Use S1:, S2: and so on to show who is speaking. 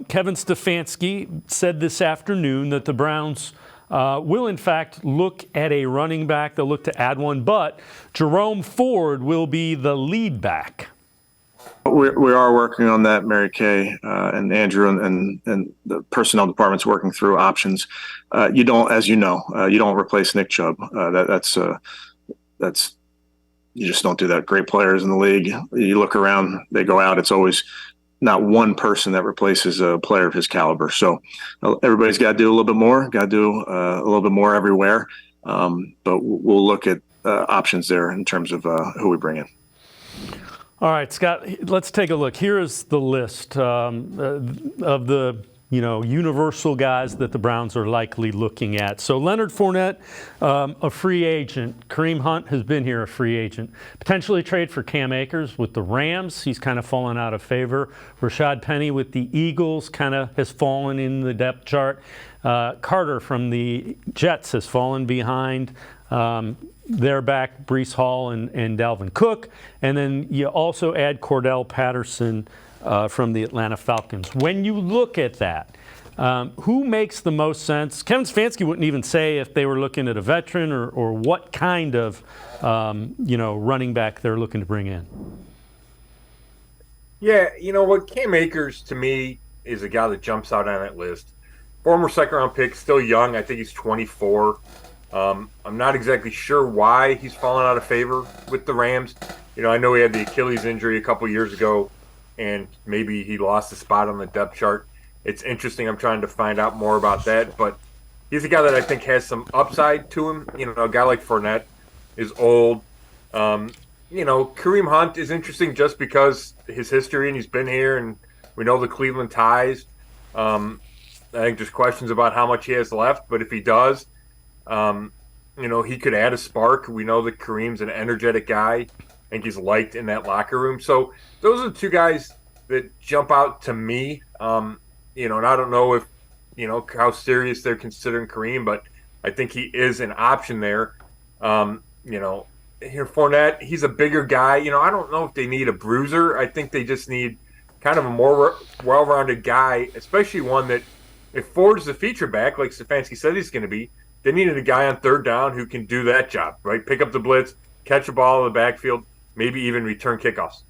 S1: Kevin Stefanski said this afternoon that the Browns will, in fact, look at a running back. They'll look to add one, but Jerome Ford will be the lead back.
S2: We are working on that, Mary Kay and Andrew and the personnel department's working through options. You don't, as you know, you don't replace Nick Chubb. That's you just don't do that. Great players in the league. You look around, they go out. It's always not one person that replaces a player of his caliber. So everybody's got to do a little bit more. Got to do a little bit more everywhere. But we'll look at options there in terms of who we bring in.
S1: All right, Scott, let's take a look. Here is the list of the universal guys that the Browns are likely looking at. So Leonard Fournette, a free agent. Kareem Hunt has been here, a free agent. Potentially trade for Cam Akers with the Rams. He's kind of fallen out of favor. Rashad Penny with the Eagles kind of has fallen in the depth chart. Carter from the Jets has fallen behind. They're back, Breece Hall and Dalvin Cook. And then you also add Cordell Patterson from the Atlanta Falcons. When you look at that, who makes the most sense? Kevin Stefanski wouldn't even say if they were looking at a veteran or what kind of running back they're looking to bring in.
S3: Yeah, you know what? Cam Akers, to me, is a guy that jumps out on that list. Former second-round pick, still young. I think he's 24. I'm not exactly sure why he's fallen out of favor with the Rams. I know he had the Achilles injury a couple years ago, and maybe he lost a spot on the depth chart. It's interesting. I'm trying to find out more about that, but he's a guy that I think has some upside to him. A guy like Fournette is old. Kareem Hunt is interesting just because his history, and he's been here, and we know the Cleveland ties. I think there's questions about how much he has left, but if he does, he could add a spark. We know that Kareem's an energetic guy. I think he's liked in that locker room. So those are the two guys that jump out to me. And I don't know if, how serious they're considering Kareem, but I think he is an option there. Here Fournette, he's a bigger guy. I don't know if they need a bruiser. I think they just need kind of a more well-rounded guy, especially one that if Ford's the feature back, like Stefanski said he's going to be, they needed a guy on third down who can do that job, right? Pick up the blitz, catch a ball in the backfield, maybe even return kickoffs.